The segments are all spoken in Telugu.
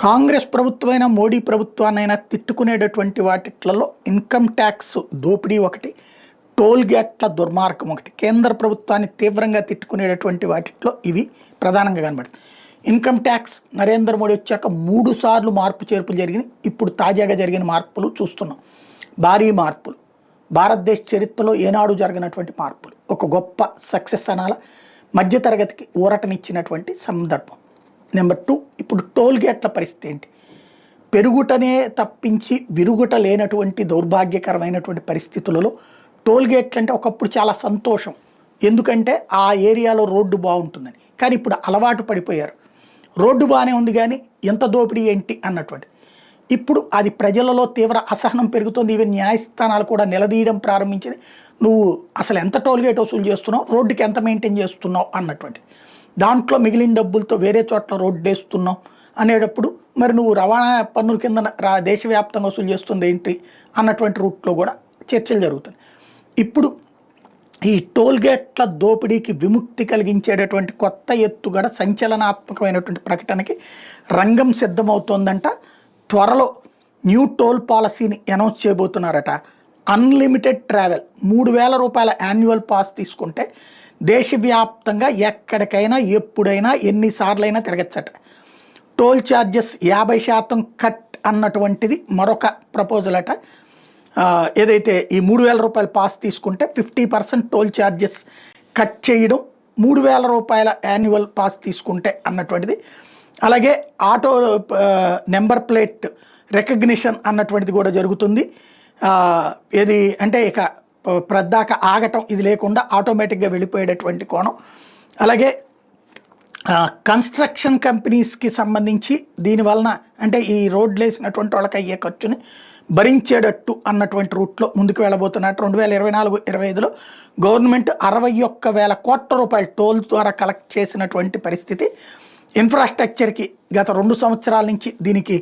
కాంగ్రెస్ ప్రభుత్వమైనా మోడీ ప్రభుత్వాన్నైనా తిట్టుకునేటటువంటి వాటిట్లలో ఇన్కమ్ ట్యాక్స్ దోపిడీ ఒకటి, టోల్ గేట్ల దుర్మార్గం ఒకటి. కేంద్ర ప్రభుత్వాన్ని తీవ్రంగా తిట్టుకునేటటువంటి వాటిట్లో ఇవి ప్రధానంగా కనబడుతుంది. ఇన్కమ్ ట్యాక్స్ నరేంద్ర మోడీ వచ్చాక 3 సార్లు మార్పు చేర్పులు జరిగినాయి. ఇప్పుడు తాజాగా జరిగిన మార్పులు చూస్తున్నాం. భారీ మార్పులు, భారతదేశ చరిత్రలో ఏనాడు జరిగినటువంటి మార్పులు, ఒక గొప్ప సక్సెస్ అనాల, మధ్యతరగతికి ఊరటనిచ్చినటువంటి సందర్భం. నెంబర్ 2, ఇప్పుడు టోల్ గేట్ల పరిస్థితి ఏంటి? పెరుగుటనే తప్పించి విరుగుట లేనటువంటి దౌర్భాగ్యకరమైనటువంటి పరిస్థితులలో టోల్ గేట్లు అంటే ఒకప్పుడు చాలా సంతోషం, ఎందుకంటే ఆ ఏరియాలో రోడ్డు బాగుంటుందని. కానీ ఇప్పుడు అలవాటు పడిపోయారు. రోడ్డు బాగానే ఉంది కానీ ఎంత దోపిడీ ఏంటి అన్నటువంటి. ఇప్పుడు అది ప్రజలలో తీవ్ర అసహనం పెరుగుతుంది. ఈవెన్ న్యాయస్థానాలు కూడా నిలదీయడం ప్రారంభించింది. నువ్వు అసలు ఎంత టోల్ గేట్ వసూలు చేస్తున్నావు, రోడ్డుకి ఎంత మెయింటైన్ చేస్తున్నావు అన్నటువంటి. దాంట్లో మిగిలిన డబ్బులతో వేరే చోట్ల రోడ్డు వేస్తున్నావు అనేటప్పుడు మరి నువ్వు రవాణా పన్నుల కింద దేశవ్యాప్తంగా వసూలు చేస్తుంది ఏంటి అన్నటువంటి రూట్లో కూడా చర్చలు జరుగుతాయి. ఇప్పుడు ఈ టోల్ గేట్ల దోపిడీకి విముక్తి కలిగించేటటువంటి కొత్త ఎత్తుగడ, సంచలనాత్మకమైనటువంటి ప్రకటనకి రంగం సిద్ధమవుతోందంట. త్వరలో న్యూ టోల్ పాలసీని అనౌన్స్ చేయబోతున్నారట. అన్లిమిటెడ్ ట్రావెల్, 3,000 రూపాయల యాన్యువల్ పాస్ తీసుకుంటే దేశవ్యాప్తంగా ఎక్కడికైనా ఎప్పుడైనా ఎన్నిసార్లైనా తిరగచ్చట. టోల్ ఛార్జెస్ 50% కట్ అన్నటువంటిది మరొక ప్రపోజల్ అట. ఏదైతే ఈ 3,000 రూపాయల పాస్ తీసుకుంటే 50% టోల్ ఛార్జెస్ కట్ చేయడం, 3,000 రూపాయల యాన్యువల్ పాస్ తీసుకుంటే అన్నటువంటిది. అలాగే ఆటో నెంబర్ ప్లేట్ రికగ్నిషన్ అన్నటువంటిది కూడా జరుగుతుంది. ఏది అంటే ఇక ప్రద్దాక ఆగటం ఇది లేకుండా ఆటోమేటిక్గా వెళ్ళిపోయేటటువంటి కోణం. అలాగే కన్స్ట్రక్షన్ కంపెనీస్కి సంబంధించి దీనివలన అంటే ఈ రోడ్లు వేసినటువంటి వాళ్ళకి అయ్యే ఖర్చుని భరించేటట్టు అన్నటువంటి రూట్లో ముందుకు వెళ్ళబోతున్నట్టు. 2024-25లో గవర్నమెంట్ 61,000 కోట్ల రూపాయలు టోల్ ద్వారా కలెక్ట్ చేసినటువంటి పరిస్థితి. ఇన్ఫ్రాస్ట్రక్చర్కి గత 2 సంవత్సరాల నుంచి దీనికి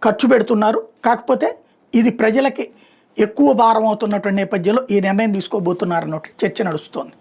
ఖర్చు పెడుతున్నారు. కాకపోతే ఇది ప్రజలకి ఎక్కువ భారం అవుతున్నటువంటి నేపథ్యంలో ఈ నిర్ణయం తీసుకోబోతున్నారన్నట్టు చర్చ నడుస్తోంది.